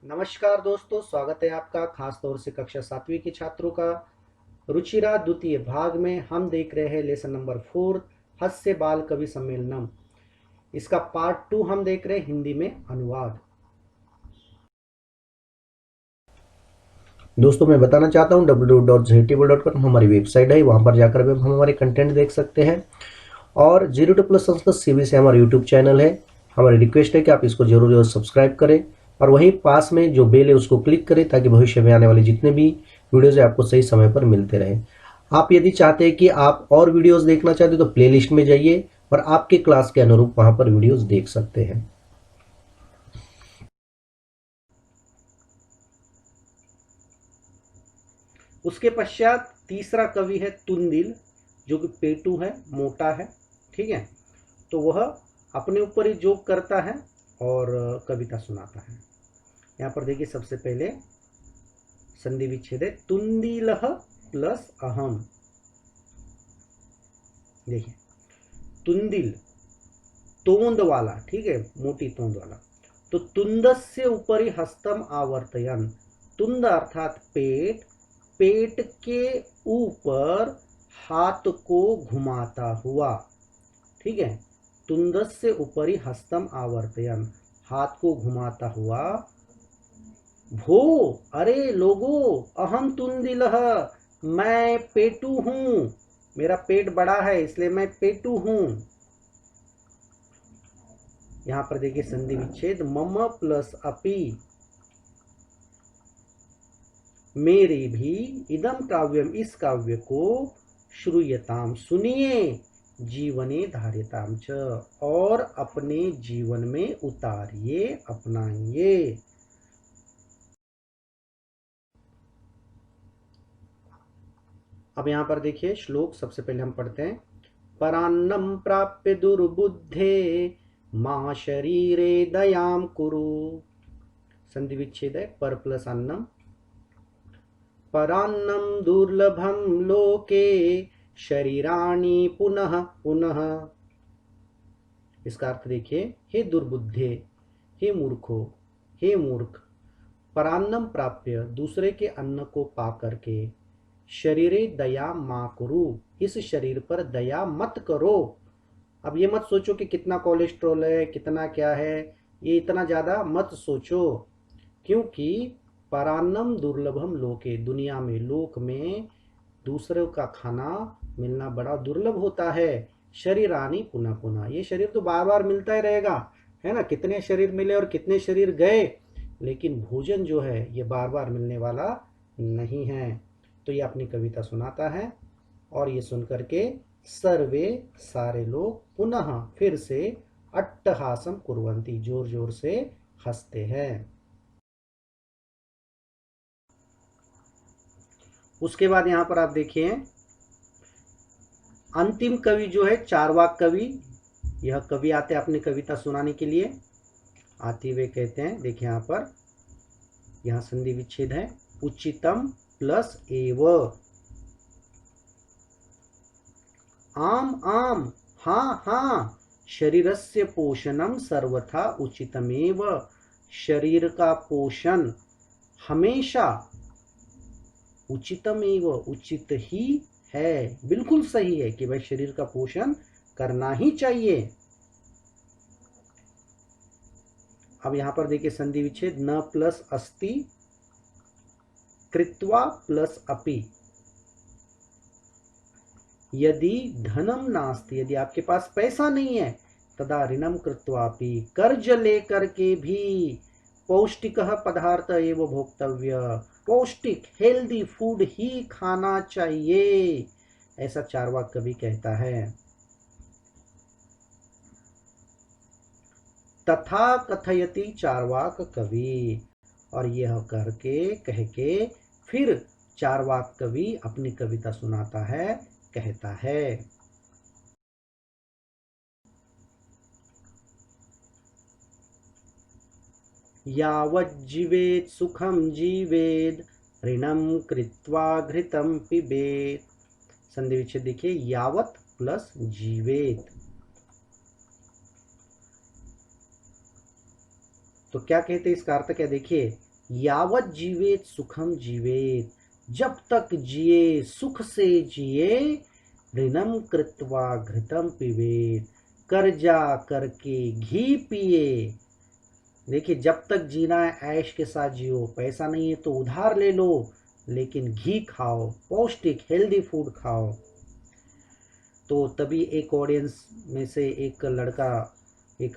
नमस्कार दोस्तों, स्वागत है आपका। खास तौर से कक्षा 7वीं के छात्रों का रुचिरा द्वितीय भाग में हम देख रहे हैं लेसन नंबर 4 हास्य बाल कवि सम्मेलनम। इसका पार्ट 2 हम देख रहे हैं हिंदी में अनुवाद। दोस्तों मैं बताना चाहता हूँ www.ztable.com हमारी वेबसाइट है, वहाँ पर जाकर भी हम हमारे कंटेंट देख सकते हैं। और 0 to+ संस्कृत सीबी से हमारा यूट्यूब चैनल है। हमारी रिक्वेस्ट है कि आप इसको जरूर सब्सक्राइब करें और वहीं पास में जो बेल है उसको क्लिक करें ताकि भविष्य में आने वाले जितने भी वीडियोज़ है आपको सही समय पर मिलते रहे। आप यदि चाहते हैं कि आप और वीडियोस देखना चाहते हो तो प्लेलिस्ट में जाइए और आपके क्लास के अनुरूप वहां पर वीडियोस देख सकते हैं। उसके पश्चात तीसरा कवि है तुंदिल, जो कि पेटू है, मोटा है, ठीक है। तो वह अपने ऊपर ही जोक करता है और कविता सुनाता है। यहाँ पर देखिए, सबसे पहले संधि विच्छेद है तुंदिलह प्लस अहम। देखिए, तुंदिल तोंद वाला, ठीक है, मोटी तोंद वाला। तो तुंदस्य ऊपरी हस्तम आवर्तयन, तुंद अर्थात पेट, पेट के ऊपर हाथ को घुमाता हुआ, ठीक है। तुंदस्य ऊपरी हस्तम आवर्तयन, हाथ को घुमाता हुआ। भो, अरे लोगो, अहम तुंदिलह, मैं पेटू हूं, मेरा पेट बड़ा है इसलिए मैं पेटू हूं। यहां पर देखिए संधि विच्छेद मम प्लस अपि, मेरे भी, इदम काव्यम, इस काव्य को, श्रूयताम सुनिए, जीवने धार्यताम च, और अपने जीवन में उतारिए, अपनाइए। अब यहां पर देखिए श्लोक सबसे पहले हम पढ़ते हैं। परान्नम प्राप्य दुर्बुद्धे मां शरीरे दयाम कुरु। संधि विच्छेद है पर प्लस अन्नम। परान्नम दुर्लभम लोके शरीराणि पुनः पुनः। इसका अर्थ देखिए, हे दुर्बुद्धे, हे मूर्खो, हे मूर्ख, परान्नम प्राप्य, दूसरे के अन्न को पा करके, शरीरे दया मा कुरु, इस शरीर पर दया मत करो। अब ये मत सोचो कि कितना कोलेस्ट्रॉल है, कितना क्या है, ये इतना ज़्यादा मत सोचो, क्योंकि परान्नम दुर्लभम लोके, दुनिया में, लोक में दूसरों का खाना मिलना बड़ा दुर्लभ होता है। शरीरानी पुनः पुनः, ये शरीर तो बार बार मिलता ही रहेगा, है ना। कितने शरीर मिले और कितने शरीर गए, लेकिन भोजन जो है ये बार बार मिलने वाला नहीं है। तो ये अपनी कविता सुनाता है और ये सुन करके सर्वे, सारे लोग, पुनः, फिर से, अट्टहासम कुर्वन्ति, जोर जोर से हंसते हैं। उसके बाद यहां पर आप देखिए अंतिम कवि जो है चारवाक कवि, यह कवि आते हैं अपनी कविता सुनाने के लिए। आते हुए कहते हैं, देखिए यहां पर, यहां संधि विच्छेद है उचितम प्लस एव। आम आम, हाँ हाँ, शरीरस्य पोषणम सर्वथा उचितमेव, शरीर का पोषण हमेशा उचितमेव, उचित ही है, बिल्कुल सही है कि भाई शरीर का पोषण करना ही चाहिए। अब यहां पर देखिए संधि विच्छेद न प्लस अस्ति, कृत्वा प्लस अपि। यदि धनम नास्ति, यदि आपके पास पैसा नहीं है, तदा ऋणम कृत्वापि, कर्ज लेकर के भी, पौष्टिक पदार्थ एवं भोक्तव्य, पौष्टिक हेल्दी फूड ही खाना चाहिए, ऐसा चारवाक कवि कहता है। तथा कथयति चारवाक कवि, और यह करके, कह के, फिर चारवाक कवि अपनी कविता सुनाता है, कहता है। यावज्जीवेत् सुखम जीवेद, ऋणम कृत्वा घृतम पिबेत। संधि विच्छेद देखिए, यावत प्लस जीवेत। तो क्या कहते हैं, इसका अर्थ क्या, देखिए, यावत जीवेत सुखम जीवेत, जब तक जिए सुख से जिए, ऋणम कृत्वा घृतम पिबेत, कर्जा करके घी पिए। देखिए, जब तक जीना है ऐश के साथ जियो, पैसा नहीं है तो उधार ले लो, लेकिन घी खाओ, पौष्टिक हेल्दी फूड खाओ। तो तभी एक ऑडियंस में से एक लड़का, एक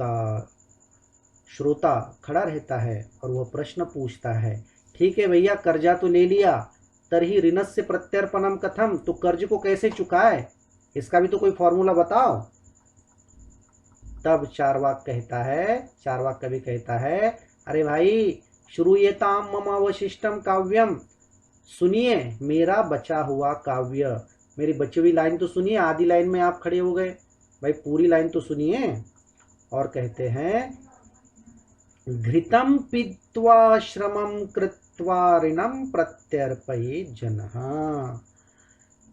श्रोता खड़ा रहता है और वह प्रश्न पूछता है, ठीक है भैया, कर्जा तो ले लिया, तरही ऋणस्य प्रत्यर्पणम कथम, तो कर्ज को कैसे चुकाए, इसका भी तो कोई फॉर्मूला बताओ। तब चार्वाक कवि कहता है, अरे भाई, श्रूयताम मम अवशिष्टम काव्यम, सुनिए मेरा बचा हुआ काव्य। मेरी बची हुई लाइन तो सुनिए, आधी लाइन में आप खड़े हो गए, भाई पूरी लाइन तो सुनिए। और कहते हैं, घृतम पीत्वा श्रमम कृत्वा ऋणम प्रत्यर्पये जनः,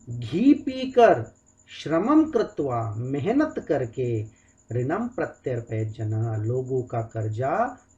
घी पीकर श्रमम कृत्वा, मेहनत करके, ऋणम प्रत्यर्पये जनः, लोगों का कर्जा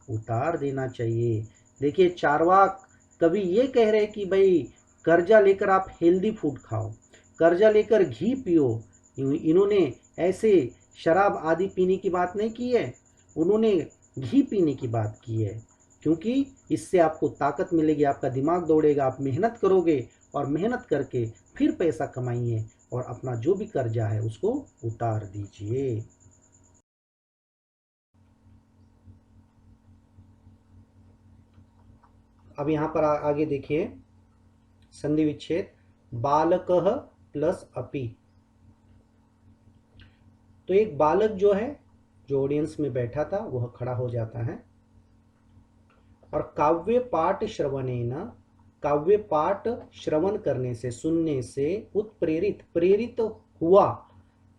उतार देना चाहिए। देखिए, चार्वाक कवि ये कह रहे कि भाई कर्जा लेकर आप हेल्दी फूड खाओ, कर्जा लेकर घी पियो। इन्होंने ऐसे शराब आदि पीने की बात नहीं की है, उन्होंने घी पीने की बात की है, क्योंकि इससे आपको ताकत मिलेगी, आपका दिमाग दौड़ेगा, आप मेहनत करोगे और मेहनत करके फिर पैसा कमाइए और अपना जो भी कर्जा है उसको उतार दीजिए। अब यहाँ पर आगे देखिए, संधि विच्छेद, बालकः प्लस अपि। तो एक बालक जो है, जो ऑडियंस में बैठा था, वह खड़ा हो जाता है और काव्य पाठ श्रवणेन, काव्य पाठ श्रवण करने से, सुनने से, उत्प्रेरित, प्रेरित हुआ,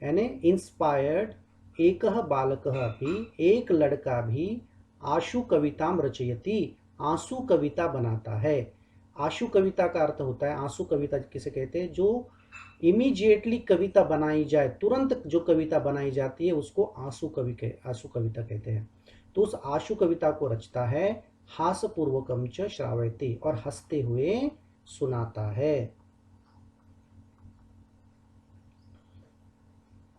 यानी इंस्पायर्ड, एकः बालकः अपि, एक लड़का भी, आशु कविताम रचयति, आंसू कविता बनाता है। आशु कविता का अर्थ होता है, आंसू कविता किसे कहते हैं, जो इमीडिएटली कविता बनाई जाए, तुरंत जो कविता बनाई जाती है उसको आंसू कविता कहते हैं। तो उस आशु कविता को रचता है, हासपूर्वकम च श्रावयति, और हंसते हुए सुनाता है।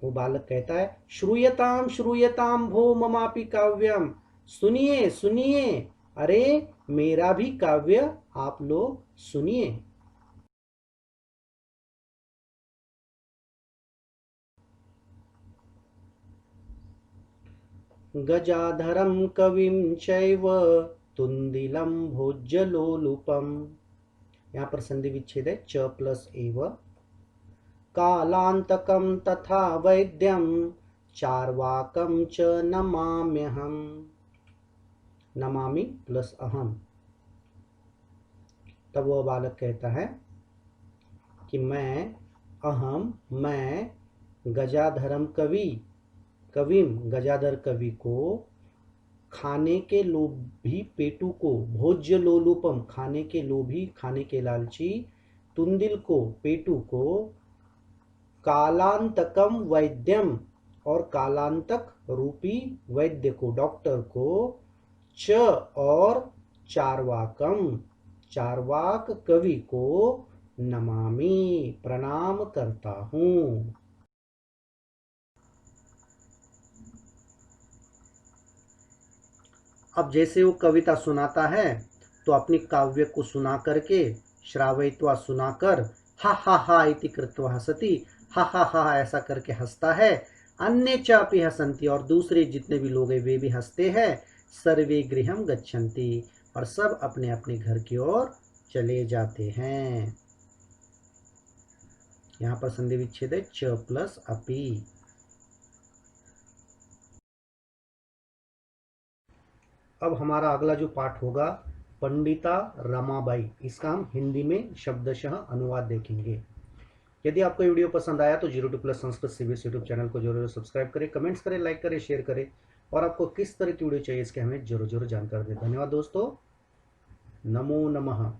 वो बालक कहता है, श्रूयताम श्रूयताम भो ममापि काव्यम, सुनिए सुनिए, अरे मेरा भी काव्य आप लोग सुनिए। गजाधरं कविं चैव तुंदिलं भोज्यलोलुपम। यहाँ पर संधि विच्छेद है, च प्लस एव। कालांतकं तथा वैद्यं चार्वाकं च नमाम्यहम्, नमामि प्लस अहम। तब वह बालक कहता है कि मैं गजाधरम कविम, गजाधर कवि को, खाने के लोभी पेटू को, भोज्य लोलुपम, खाने के लोभी, खाने के लालची, तुंदिल को, पेटू को, कालांतकम वैद्यम, और कालांतक रूपी वैद्य को, डॉक्टर को, च और चार्वाकम, चार्वाक कवि को, नमामि प्रणाम करता हूं। अब जैसे वो कविता सुनाता है तो अपनी काव्य को सुना करके, श्रावयित्वा सुनाकर, हा हा इति कृत्वा हसति, हा ऐसा करके हंसता है। अन्य चापि हसंती, और दूसरे जितने भी लोग हैं वे भी हंसते हैं। सर्वे गृहम गच्छन्ति, और सब अपने अपने घर की ओर चले जाते हैं। यहाँ पर संधि विच्छेद है, च प्लस अपि। अब हमारा अगला जो पाठ होगा, पंडिता रमाबाई, इसका हम हिंदी में शब्दशः अनुवाद देखेंगे। यदि आपको ये वीडियो पसंद आया तो 02+ संस्कृत CBS यूट्यूब चैनल को जरूर सब्सक्राइब करें, कमेंट्स करें, लाइक करें, शेयर करें, और आपको किस तरह की वीडियो चाहिए इसके हमें जरूर जानकारी दें। धन्यवाद दोस्तों, नमो नमः।